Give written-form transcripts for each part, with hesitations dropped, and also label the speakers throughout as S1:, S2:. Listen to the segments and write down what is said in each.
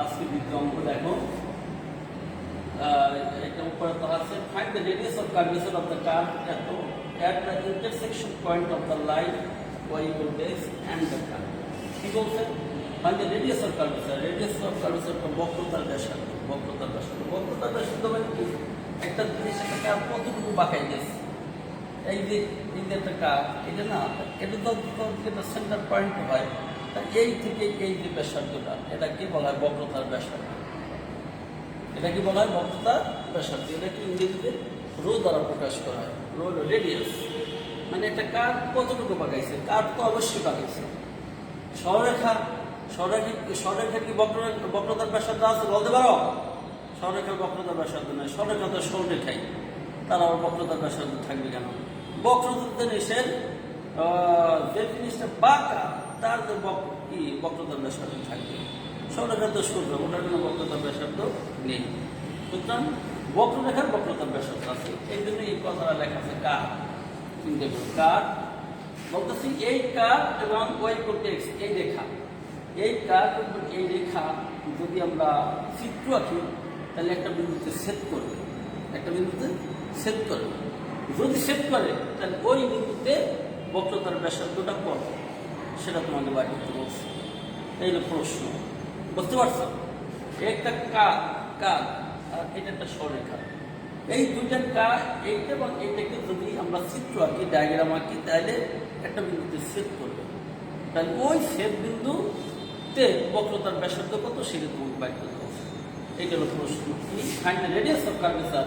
S1: আজকে দ্বিতীয় অঙ্ক দেখো, এটা উপরে তো আছে find the radius of curvature of the curve at the intersection point of the line y equal to x and the curve. কি বলছে? Find the radius of curvature. Radius of curvature বক্রতার ব্যাসার্ধ। বক্রতার ব্যাসার্ধ মানে কি? একটা জিনিস একটা কার্ভ কতটুকু বাঁকাই গেছে। এই যে একটা কার্ভ, এটা না, এটা তো যেটা সেন্টার পয়েন্ট হয়, এই থেকে এই যে ব্যাসার্ধটা, এটাকে বলা হয় বক্রতার ব্যাসার্ধ। এটা কি বলা হয়? বক্রতার ব্যাসার্ধ। এটাকে ইংরেজিতে রো দ্বারা প্রকাশ করা হয়। রো রেডিয়াস মানে একটা কার্ভ কতটুকু বাঁকাইছে। কার্ভ তো অবশ্যই বাঁকাইছে। সরলরেখার কি বক্রতার ব্যাসার্ধ আছে বলতে পারো? সরলরেখার বক্রতার ব্যাসার্ধ নয়, সরলরেখা তো সরলরেখাই, তার আবার বক্রতার ব্যাসার্ধ থাকবে কেন? বক্রতার জিনিসের যে জিনিসটা বাঁকা তার কি বক্রতার ব্যাসার্ধ থাকবে। সরলরেখা তো সূর্য, ওটার কোনো বক্রতার ব্যাসার্ধ নেই। সুতরাং বক্ররেখার বক্রতার ব্যাসার্ধ আছে, এই জন্য এই কথাটা লেখা আছে কার। চিন্তা করুন, কার বলতেছি এই কার এবং ওয়াই করতে এক্স, এই রেখা, এই কার এবং এই রেখা যদি আমরা চিত্র আঁকি তাহলে একটা বিন্দুতে ছেদ করবে, একটা বিন্দুতে ছেদ করবে। যদি ছেদ করে তাহলে ওই বিন্দুতে বক্রতার ব্যাসার্ধটা কত সেটা তোমাকে বাইর করতে বলছে। এই হলো প্রশ্ন, বুঝতে পারছো? একটা কার আর এটা একটা সরলরেখা, এই দুইটা কার, এইটা এবং এইটাকে যদি আমরা চিত্র আঁকি, ডায়াগ্রাম আঁকি, তাহলে একটা বিন্দুতে ছেদ করবে। তাহলে ওই ছেদ বিন্দুতে বক্রতার ব্যাসার্ধ কত সেটা তোমাকে বাইর করতে হবে। এইটা হলো প্রশ্ন। Find the radius of curvature.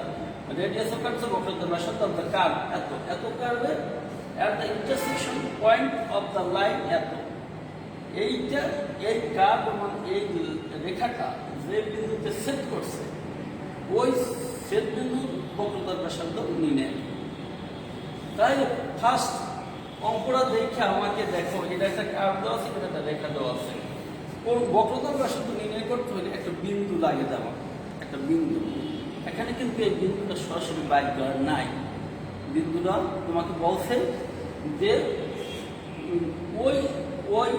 S1: Radius of curvature বক্রতার ব্যাসার্ধ অফ দ্য কার্ভ এত কার্ভে at the intersection point of the line এত। এইটা এই কার্ভ এবং এই রেখাটা যে বিন্দুতে ছেদ করছে ওই ছেদ বিন্দু বক্রতার ব্যাসার্ধ নির্ণয়। তাই ফার্স্ট অঙ্কটা দেখে আমাকে দেখো, এটা একটা কার্ভ দেওয়া আছে, এটা একটা রেখা দেওয়া আছে। কোন বক্রতার ব্যাসার্ধ নির্ণয় করতে হলে একটা বিন্দু লাগিয়ে দেওয়া, একটা বিন্দু। এখানে কিন্তু এই বিন্দুটা সরাসরি বাইর করা নাই। বিন্দুটা তোমাকে বলছে যে ওই ওই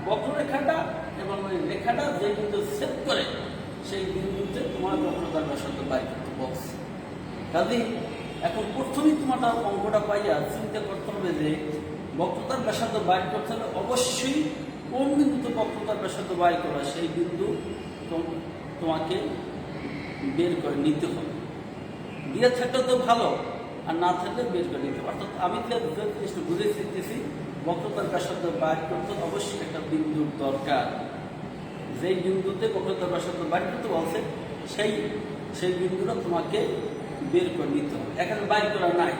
S1: বক্ররেখাটা এবং ওই রেখাটা যে বিন্দু ছেদ করে সেই বিন্দুতে তোমার বক্রতার ব্যাসার্ধ বাইর করতে বলছে। কাজেই এখন প্রথমেই তোমার অঙ্কটা পাইয়া চিন্তা করতে হবে যে বক্রতার ব্যাসার্ধ বাইর করতে হলে অবশ্যই কোন বিন্দুতে বক্রতার ব্যাসার্ধ বাইর করা সেই বিন্দু তোমাকে বের করে নিতে হবে। দিয়ে থাকলে তো ভালো, আর না থাকলে বের করে নিতে হবে। অর্থাৎ আমি জিনিসটা বুঝে শিখতেছি, বক্রতার ব্যাসার্ধ বাইর করতে অবশ্যই একটা বিন্দুর দরকার। যেই বিন্দুতে বক্রতার ব্যাসার্ধ বাইর করতে বলছে সেই বিন্দুটা তোমাকে বের করে নিতে হবে। এখানে বাইর করা নাই,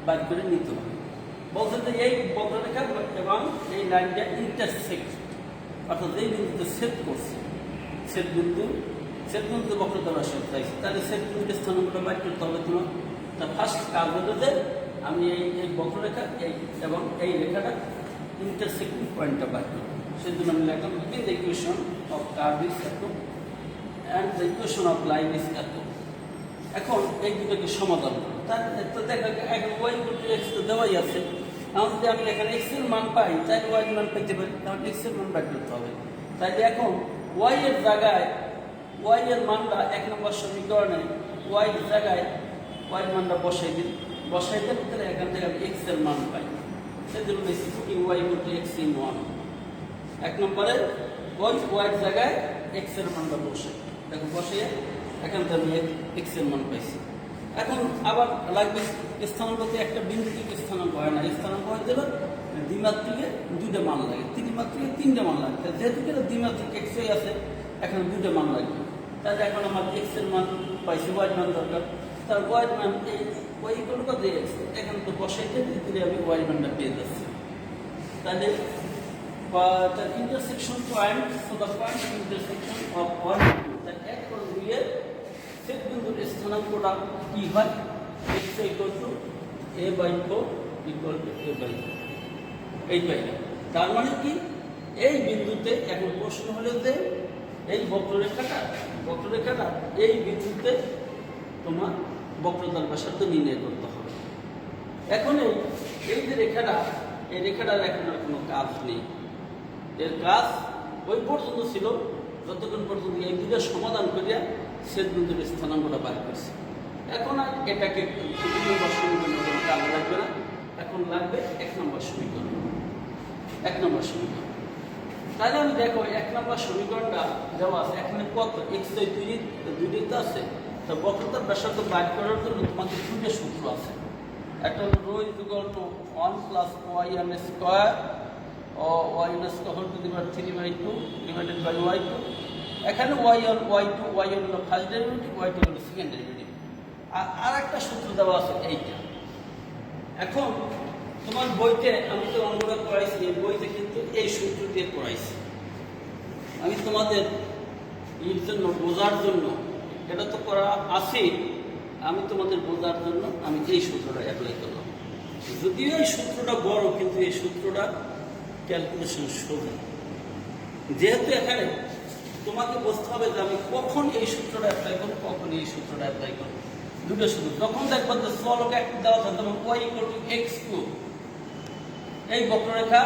S1: বাইর করে নিতে হবে। বলছে যে এই বক্ররেখা এবং এই লাইনটা ইন্টারসেক্ট, অর্থাৎ এই বিন্দুতে ছেদ করছে, ছেদ বিন্দুতে বক্রতার ব্যাসার্ধ চাইছে, তাহলে ছেদ বিন্দুর স্থানগুলো বাইর করতে হবে তোমার। তা ফার্স্ট কাজ হলো যে আমি এই বক্ররেখা এবং এই রেখাটা ইন্টারসেক্টিং পয়েন্টটা বাইর করব। সেজন্য আমি লিখলাম the equation of curve is এত and the equation of line is এত। এখন এই দুটোকে সমাধান করব। তার তো দেখা এখন y = x তো দেওয়াই আছে। এখন যদি আমি এখানে x এর মান পাই তাহলে y এর মান পেতে পারি, তাহলে x এর মান বাইর করতে হবে। তাহলে এখন y এর জায়গায় y এর মানটা 1 নম্বর সমীকরণে y এর জায়গায় y এর মানটা বসাই দিন, তাহলে এখান থেকে আমি x এর মান পাই। সেজন্য লিখি y = x in 1। 1 নম্বরে y এর জায়গায় x এর মানটা বসে, দেখো বসিয়ে এখান থেকে আমি x এর মান পাইছি। এখন আবার লাগবে স্থানাঙ্কতে একটা বিন্দু থেকে স্থানাঙ্ক হয় না, স্থানাঙ্ক হয়ে দিলে দ্বিমাত্রিকে দুইটা মান লাগে, ত্রিমাত্রিকে তিনটা মান লাগে। যেহেতু কিনা দ্বিমাত্রিক x আছে, এখন দুইটা মান লাগবে। তাহলে এখন আমার x এর মান পাইছি, y এর মান দরকার। তার y এর মান এই y = কত x, এখানে তো বসাইতে দিলে আমি y এর মানটা পেয়ে যাচ্ছি। তাহলে the intersection point, so the point intersection of 1 and 2, that এক করে দিয়ে ছেদ বিন্দুর স্থানাঙ্কটা কি হয়? x = a/4 = a/4, এই পাইলাম। তার মানে কি এই বিন্দুতে এখন প্রশ্ন হলো যে এই বক্ররেখাটা এই বিন্দুতে তোমার বক্রতার ব্যাসার্ধ নির্ণয় করতে হবে। এখন এই যে রেখাটার এখন আর কোনো কাজ নেই। এর কাজ ওই পর্যন্ত ছিল যতক্ষণ পর্যন্ত এই দুটো সমাধান করিয়া সেট বিন্দুর স্থানাঙ্কটা বাইর করছে। এখন আর এটাকে 2 নম্বর সমীকরণের কোনো কাজ লাগবে না, এখন লাগবে 1 নম্বর সমীকরণ। 1 নম্বর সমীকরণ তাহলে আমি দেখো 1 নম্বর সমীকরণটা দেওয়া আছে, এখানে কত x দুইটিতে আছে। তো বক্রতার ব্যাসার্ধ বাইর করার জন্য তোমাদের দুটো সূত্র আছে। একটা হলো rho equal to 1 plus y1 square ও y1 square whole to the power 3/2 divided by y2। এখানে y1 y2 y1 হলো ফার্স্ট ডেরিভেটিভ, y2 হলো সেকেন্ড ডেরিভেটিভ। আর একটা সূত্র দেওয়া আছে এইটা। এখন তোমার বইতে আমি তো অঙ্কটা করাইছি, এই বইতে কিন্তু এই সূত্র দিয়ে করাইছি। আমি তোমাদের এর জন্য বোঝার জন্য, এটা তো করা আছে, আমি তোমাদের বোঝার জন্য আমি এই সূত্রটা অ্যাপ্লাই করলাম। যদিও এই সূত্রটা বড়, কিন্তু এই সূত্রটা ক্যালকুলেশন সোজা। যেহেতু এখানে তোমাকে বুঝতে হবে যে আমি কখন এই সূত্রটা অ্যাপ্লাই করবো, কখন এই সূত্রটা অ্যাপ্লাই করবো। দুটো সূত্র যখন দেখবো যে চলক একটা দেওয়া থাকে তখন y = x2, এই বক্ররেখা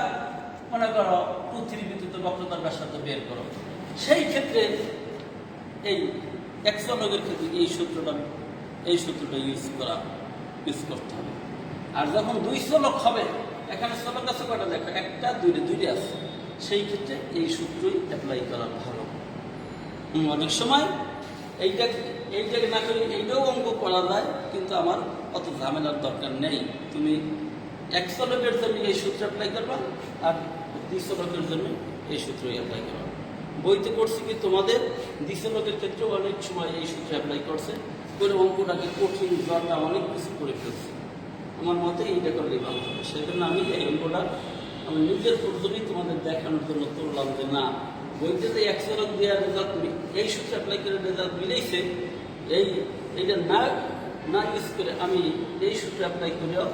S1: মনে করো 2, 3 বিন্দুতে বক্রতার ব্যাসার্ধ বের করো, সেই ক্ষেত্রে এই এক চলকের ক্ষেত্রে এই সূত্রটা ইউজ করতে হবে। আর যখন 2 চলক হবে, এখানে চলক আছে কয়টা দেখো, একটা দুইটা আছে, সেই ক্ষেত্রে এই সূত্রই অ্যাপ্লাই করা ভালো। অনেক সময় এইটাকে না করে এইটাও অঙ্ক করা যায়, কিন্তু আমার অত ঝামেলার দরকার নেই। তুমি এক চলকের জন্য এই সূত্র অ্যাপ্লাই করবা, আর 2 চলকের জন্য এই সূত্রই অ্যাপ্লাই করবা। বইতে করছি কি তোমাদের 2 চলকের ক্ষেত্রেও অনেক সময় এই সূত্র অ্যাপ্লাই করছে, করে অঙ্কটাকে কঠিন জটা অনেক কিছু করে ফেলছে। আমার মতে এইটা করলেই ভালো হবে। সেই জন্য আমি এই অঙ্কটা আমি নিজের প্রয়োজনেই তোমাদের দেখানোর জন্য করলাম যে না, বইতে যে এক চলক দেওয়ার রেজাল্ট এই সূত্র অ্যাপ্লাই করে রেজাল্ট মিলেছে, এইটা না ইউজ করে আমি এই সূত্র অ্যাপ্লাই করেও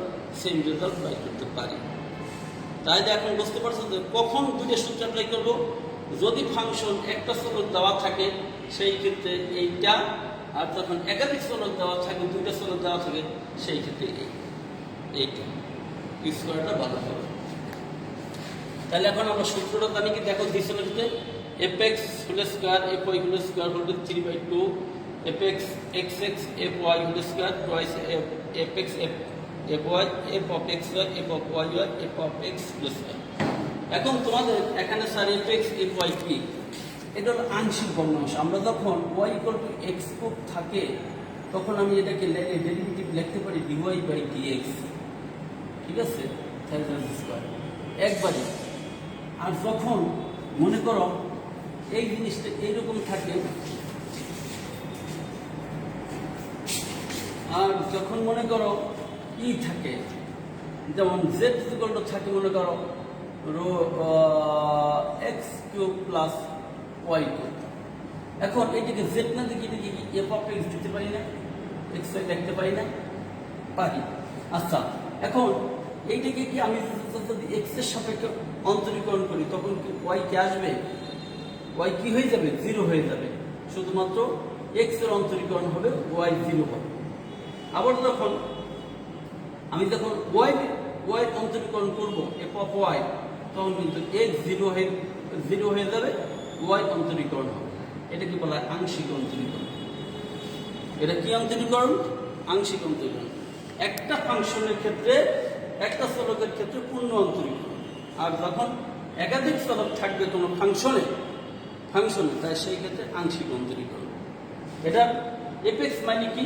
S1: সেম রেজাল্ট বাই করতে পারি। তাই এখন বুঝতে পারছো যে কখন দুটো সূত্র অ্যাপ্লাই করবো। যদি ফাংশন একটা চলক দেওয়া থাকে সেই ক্ষেত্রে এইটা, আর যখন একাধিক চলক দেওয়া থাকে, 2টা চলক দেওয়া থাকে, সেই ক্ষেত্রে এইটা ইউজ করাটা ভালো হবে। তাহলে এখন আমরা সূত্রটা জানি কি দেখো, দ্বিচলকতে fx whole square fy whole square whole to 3/2 fx xx fy whole square twice fx fy f of x y f of y y f of x whole square. এখন তোমাদের এখানে স্যার fx fy কি, এটা হলো আংশিক ভগ্নাংশ। আমরা যখন y = x থাকে তখন আমি এটাকে ডেরিভেটিভ লিখতে পারি dy/dx, ঠিক আছে, স্কয়ার একবারে। আর যখন মনে করো এই জিনিসটা এইরকম থাকে, আর যখন মনে করো থাকে, যেমন z থাকে মনে করো x³ + y²। এখন এইটাকে z না দেখি এটাকে কি f of x দিতে পারি না, x লিখতে পারি না, পারি। আচ্ছা, এখন এইটাকে কি আমি যদি x এর সাপেক্ষে অন্তরীকরণ করি তখন কি y কে আসবে, y কি হয়ে যাবে, 0 হয়ে যাবে। শুধুমাত্র x এর অন্তরীকরণ হবে, y 0 হবে। আবার যখন আমি y অন্তরীকরণ করব f of y, তখন কিন্তু x 0 হয়ে যাবে, y অন্তরীকরণ হবে। এটা কি বলা হয় আংশিক অন্তরীকরণ। এটা কি অন্তরীকরণ, আংশিক অন্তরীকরণ। একটা ফাংশনের ক্ষেত্রে, একটা চলকের ক্ষেত্রে পূর্ণ অন্তরীকরণ। আর যখন একাধিক চলক থাকবে কোনো ফাংশনে, তাই সেই ক্ষেত্রে আংশিক অন্তরীকরণ। এটা fx মানে কি,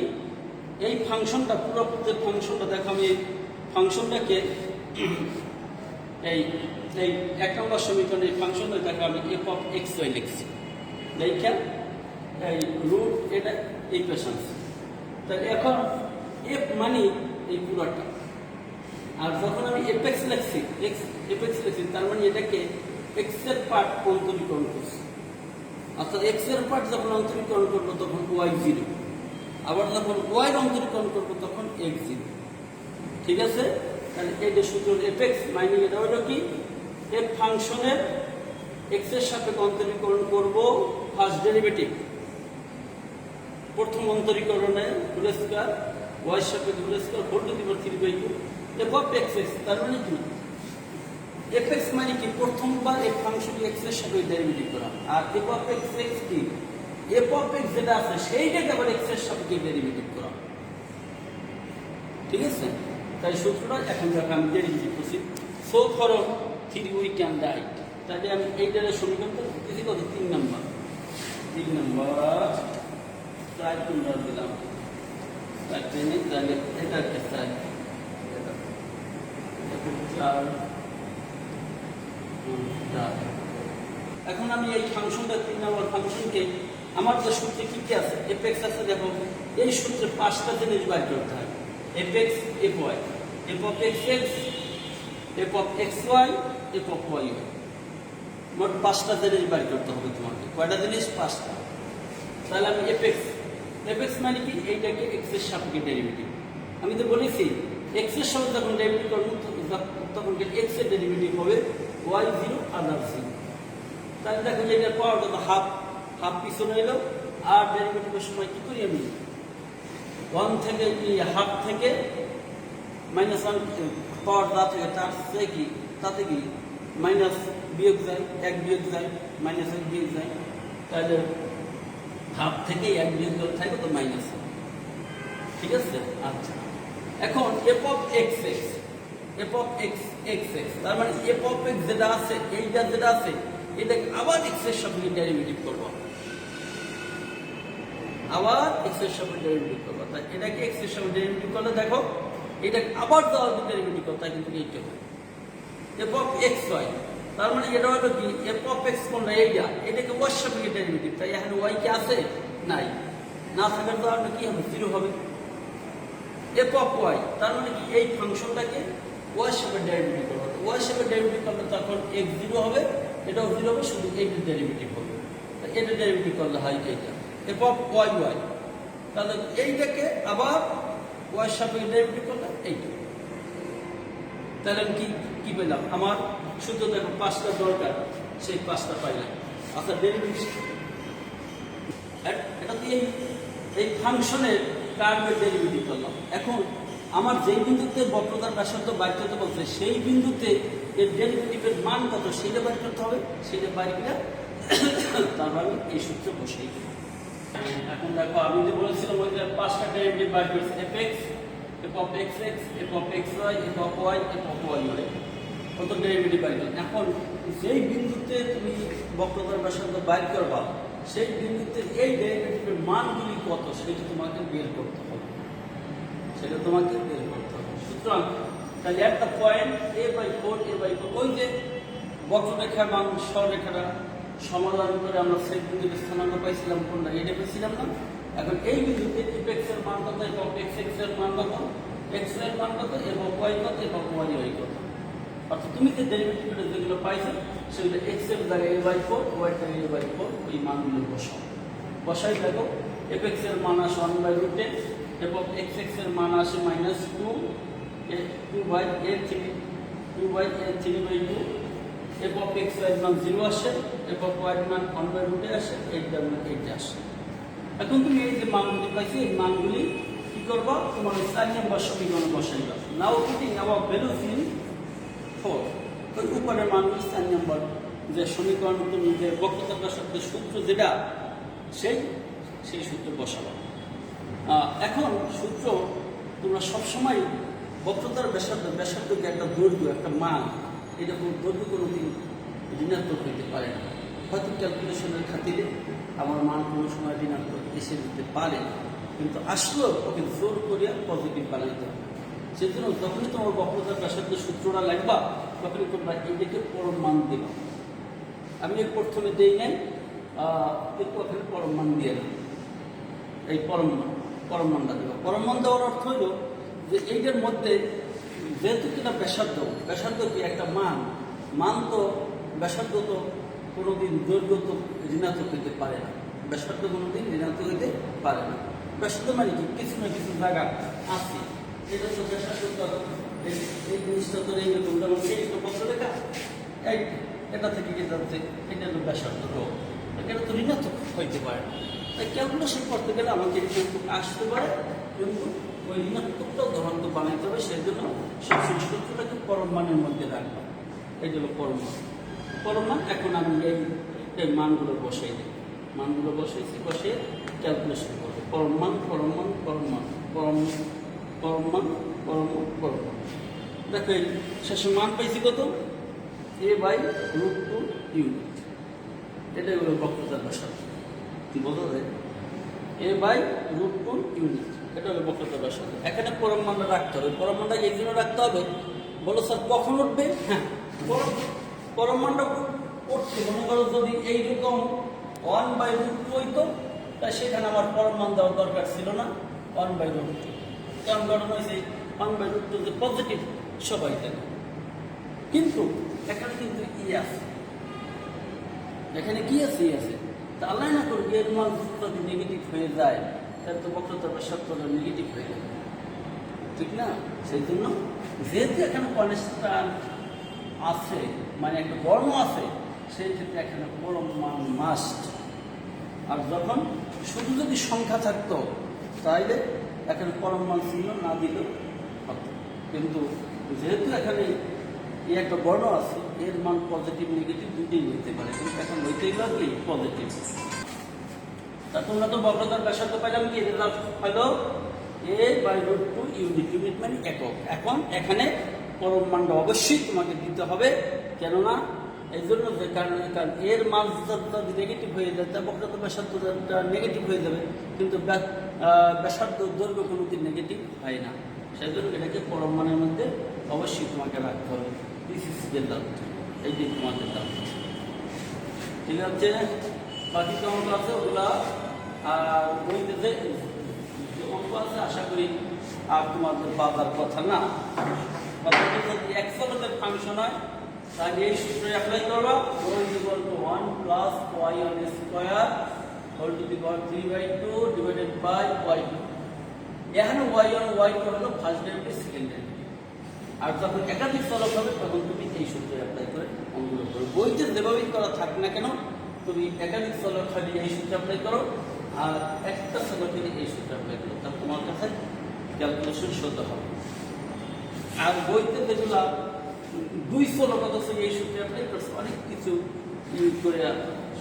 S1: এই ফাংশনটা পুরো ফাংশনটা দেখো, আমি এই ফাংশনটাকে এই 1 নম্বর সমীকরণে এই ফাংশনটা দেখো আমি f of x y লিখছি। দেখেন এই রুট, এটা ইকুয়েশন। তাহলে এখন f মানে এই পুরোটা, আর যখন আমি fx লিখছি, তার মানে এটাকে x এর পার্ট অন্তরীকরণ করছি। অর্থাৎ x এর পার্ট যখন অন্তরীকরণ করবো তখন y 0, আবার যখন y এর অন্তরীকরণ করবো তখন x 0, ঠিক আছে। তাহলে এইটা সূত্র fx মানে এটা হলো কি, f ফাংশনের x এর সাপেক্ষে অন্তরীকরণ করব ফার্স্ট ডেরিভেটিভ, প্রথম অন্তরীকরণে হোল স্কয়ার y এর সাপেক্ষে whole square whole to the power 3/2 f of x। তার মানে কি এফএক্স মানে কি প্রথমবার এই ফাংশনটি এক্স এর সাথে ডেরিভেটিভ করা, আর এফ অফ এক্স এক্স কি এফ অফ এক্স যেটা আছে সেইটাকে আবার এক্স এর সাথে ডেরিভেটিভ করা, ঠিক আছে? তাই সূত্রটা এখন দেখো আমি ডেরিভেটিভ করছি। So form 3 we can write, তাহলে আমি এইটার সমীকরণটা লিখতেছি কত 3 নাম্বার 4 তোমরা দিলাম তাহলে এটা একটা 4 এখন আমি এই ফাংশনটা 3 নম্বর ফাংশনকে আমার যে সূত্রে কি কি আছে এফ আছে, দেখো এই সূত্রে 5টা জিনিস বাইর করতে হয়, f x f y f of x x f of x y f of y y, মোট 5টা জিনিস বাইর করতে হবে তোমাকে। কয়টা জিনিস? 5টা। তাহলে আমি এফ এক্স মানে কি এইটাকে এক্স এর সাপেক্ষে ডেরিভেটিভ, আমি তো বলেছি এক্স এর সাথে যখন ডেরিভেটিভ করব তখন এক্স এর ডেরিভেটিভ হবে ওয়াই জিরো আদার জিরো। তাহলে দেখো যে এটার পাওয়ার কত হাফ হাফ পিছনে এলো, আর ডেরিভেটিভের সময় কি করি আমি 1 থেকে হাফ থেকে -1 পাওয়ার যা থেকে তার থেকে কি তাতে কি মাইনাস বিয়োগ যায়, 1 বিয়োগ যায়, -1 বিয়োগ যায়, তাহলে হাফ থেকে 1 বিয়োগ করে থাকে তো মাইনাস, ঠিক আছে? আচ্ছা, এখন F of x x f of x x x তার মানে এফ অফ এক্স যেটা আছে এইটা যেটা আছে এটাকে আবার এক্স এর সাথে ডেরিভেটিভ করবো, আবার এক্স এর সাথে ডেরিভেটিভ করবো। তাই এটাকে এক্স এর সাথে ডেরিভেটিভ করলে দেখো এটাকে আবার দেওয়া ডেরিভেটিভ করতে হয়, কিন্তু এইটা হবে এফ অফ এক্স ওয়াই, তার মানে এটা হলো কি এফ অফ এক্স কোনটা এইটা, এটাকে ওয়াই সাথে ডেরিভেটিভ, তাই এখানে ওয়াই কি আছে? নাই, না থাকার কারণে কি হবে? 0 হবে। এফ অফ ওয়াই তার মানে কি এই ফাংশনটাকে ওয়াই সাথে ডেরিভেটিভ করবো, ওয়াই সাথে ডেরিভেটিভ করলে তখন এক্স 0 হবে, এটাও 0 হবে, শুধু এইটার ডেরিভেটিভ হবে, এটা ডেরিভেটিভ করলে হয় এইটা এফ অফ ওয়াই ওয়াই, তাহলে এইটাকে আবার ওয়াই সাথে ডেরিভেটিভ করলে এইটা, তাহলে আমি কি পেলাম? আমার শুধু দেখো 5টা দরকার, সেই 5টা পাইলাম। আচ্ছা, ডেরিভেটিভ এটা দিয়ে এই ফাংশনের কার্ভের ডেরিভেটিভ করলাম। এখন আমার যেই বিন্দুতে বক্রতার ব্যাসার্ধ বাইর করতে বলছে সেই বিন্দুতে এর ডেরিভেটিভের মান কত সেটা বাইর করতে হবে, সেটা বাইর করে তারপর আমি এই সূত্রে বসেই দেব। এখন দেখো আমি যে বলেছিলাম ওই যে 5টা ডেরিভেটিভ বাইর করেছি, f x f of x x f of x y f of y f of y y, কত ডেরিভেটিভ বাইর করলাম। এখন যেই বিন্দুতে তুমি বক্রতার ব্যাসার্ধ বাইর করবা সেই বিন্দুতে এই ডেরিভেটিভের মানগুলি কত সেটা তোমাকে বের করতে হবে, সেটা তোমাকে বের করতে হবে। সুতরাং তাহলে একটা পয়েন্ট a/4 a/4, ওই যে বক্ররেখার মান সরলরেখাটা সমাধান করে আমরা সেই বিন্দুতে স্থানাঙ্ক পাইছিলাম কোনটা? এটা পেয়েছিলাম না? এখন এই বিন্দুতে এফ এক্স এর মান কত, এফ অফ এক্স এক্স এর মান কত, এক্স এর মান কত, এফ অফ ওয়াই কত, এফ অফ ওয়াই ওয়াই কত, অর্থাৎ তুমি যে ডেরিভেটিভটা যেগুলো পাইছো সেগুলো এক্স এর জায়গায় a/4 ওয়াই এর জায়গায় a/4 ওই মানগুলো বসাই দেখো এফ এক্স এর মান আসে 1/√10, এফ অফ এক্স এক্স এর মান আসে -2 2/3/2, এফ অফ এক্স ওয়াই এর মান 0 আসে, এফ অফ ওয়াই এর মান 1/√10 আসে, এইটা মান 8 আসে। এখন তুমি এই যে মানগুলি পাইছো এই মানগুলি কি করবা? তোমার 4 নম্বর সমীকরণে বসাইবা। নাও পুটিং আওয়ার ভ্যালুস ইন 4, ওই উপরের মানগুলি 4 নম্বর যে সমীকরণ তুমি যে বক্রতার ব্যাসার্ধ সূত্র যেটা সেই সূত্র বসাবো। এখন সূত্র তোমরা সবসময় বক্রতার ব্যাসার্ধকে একটা দৈর্ঘ্য একটা মান, এটা কোনো দৈর্ঘ্য কোনো দিন ঋণাত্মক হইতে পারে না, হয়তো ক্যালকুলেশনের খাতিরে আমার মান কোনো সময় ঋণাত্মক এসে দিতে পারে, কিন্তু আসলেও ওকে জোর করিয়া পজিটিভ বানাইতে হবে। সেজন্য যখনই তোমার বক্রতার ব্যাসার্ধ সূত্রটা লাগবা তখনই তোমরা এইটাকে পরম মান দেবা। আমি এর প্রথমে দেই নাই, কিন্তু ওখানে পরম মান দিয়ে না, এই পরম মানটা দেবো। পরম মান দেওয়ার অর্থ হইল যে এইটার মধ্যে যেহেতু কিনা ব্যাসার্ধ কি একটা মান তো ব্যাসার্ধ তো কোনোদিন দৈর্ঘ্য তো ঋণাত্মক হইতে পারে না, ব্যাসার্ধ কোনোদিন ঋণাত্মক হইতে পারে না। ব্যাসার্ধ মানে কি কিছু না কিছু জায়গা আছে, এটা তো ব্যাসার্ধ এই জিনিসটা তো এইরকম, যেমন এই বক্ররেখা এটা থেকে যাচ্ছে, এটা হলো ব্যাসার্ধ, এটা তো ঋণাত্মক হইতে পারে না। তাই ক্যালকুলেশন করতে গেলে আমাকে ঋণাত্মক আসতে পারে, কিন্তু ওই ঋণাত্মকটাও ধনাত্মক বানাইতে হবে। সেই জন্য সবসময় সূত্রটাকে পরম মানের মধ্যে রাখবা। এই হলো পরমান। পরমান এখন আমি এই মানগুলো বসাই দিই, মানগুলো বসাইছি, বসিয়ে ক্যালকুলেশন করবো। পরমান পরমান পরমান পরমান পরমান পরমান পরমান। দেখো এই শেষে মান পাইছি কত? a/√2 unit. এটাই হলো বক্রতার ব্যাসার্ধ। বোঝা যায়? a/√2 ইউনিট, এটা হলো বক্রতার ব্যাসার্ধ। এখানে পরমাণটা রাখতে হবে। পরমাণটা এই জন্য রাখতে হবে, বলো স্যার কখন উঠবে? হ্যাঁ, পরমাণটা উঠছে মনে করো যদি এইরকম 1/√2 হইতো, তাই সেখানে আমার পরমাণ দেওয়ার দরকার ছিল না 1/√2। কারণ কারণ হয়েছে 1/√2 যে পজিটিভ সবাই দেয়, কিন্তু এখানে কিন্তু ই আছে, এখানে কি আছে? ই আছে। তা আল্লাহ না করবে এর মান যদি নেগেটিভ হয়ে যায়, তাহলে তো বক্রতার ব্যাসার্ধটা নেগেটিভ হয়ে যাবে, ঠিক না? সেই জন্য যেহেতু এখানে কনস্ট্যান্ট আছে, মানে একটা বর্ণ আছে, সেই ক্ষেত্রে এখানে পরমান মাস্ট। আর যখন শুধু যদি সংখ্যা থাকতো তাইলে এখানে পরমান চিহ্ন না দিলেও হতো, কিন্তু যেহেতু এখানে এই একটা বর্ণ আছে, এর মান পজিটিভ নেগেটিভ দুটোই নিতে পারে, কিন্তু এখন হইতেই পারে কি পজিটিভ। তা তোমরা তো বক্রতার ব্যাসার্ধ পাইলাম, কি রেজাল্ট হলো a/√2 ইউনিট। ইউনিট মানে একক। এখন এখানে পরম মানটা অবশ্যই তোমাকে দিতে হবে, কেননা এই জন্য যে কারণ এর মান যদি নেগেটিভ হয়ে যায়, তা বক্রতার ব্যাসার্ধটা নেগেটিভ হয়ে যাবে, কিন্তু ব্যাসার্ধ দৈর্ঘ্য কোনোদিন নেগেটিভ হয় না। সেই জন্য এটাকে পরম মানের মধ্যে অবশ্যই তোমাকে রাখতে হবে। দিস ইজ রেজাল্ট, এই যে তোমাদের দাম। ঠিক আছে, বাকি যে অঙ্ক আছে ওগুলা আর বইতে যে অঙ্ক আছে আশা করি আর তোমাদের বাবার কথা না। যদি এক্সেলের ফাংশন হয় তাহলে এই সূত্রে অ্যাপ্লাই করবা, y = 1 + y1² whole to the power 3/2 divided by y2। এখানে y1 y2 হলো ফার্স্ট ডেরিভেটিভ, সেকেন্ড ডেরিভেটিভ। আর যখন একাধিক চলক হবে তখন তুমি এই সূত্রে অ্যাপ্লাই করে অঙ্কগুলো করো। বইতে যেভাবেই করা থাক না কেন, তুমি একাধিক চলক খালি এই সূত্রে অ্যাপ্লাই করো, আর একটা চলকের এই সূত্রে অ্যাপ্লাই করো, তাহলে তোমার কাছে ক্যালকুলেশন সোজা হবে। আর বইতে যেগুলো দুই চলক অথচ এই সূত্রে অ্যাপ্লাই করছে, অনেক কিছু করে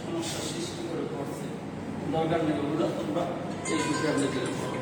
S1: সমস্যার সৃষ্টি করে করছে, দরকার নেই, ওগুলো তোমরা এই সূত্রে অ্যাপ্লাই করে করো।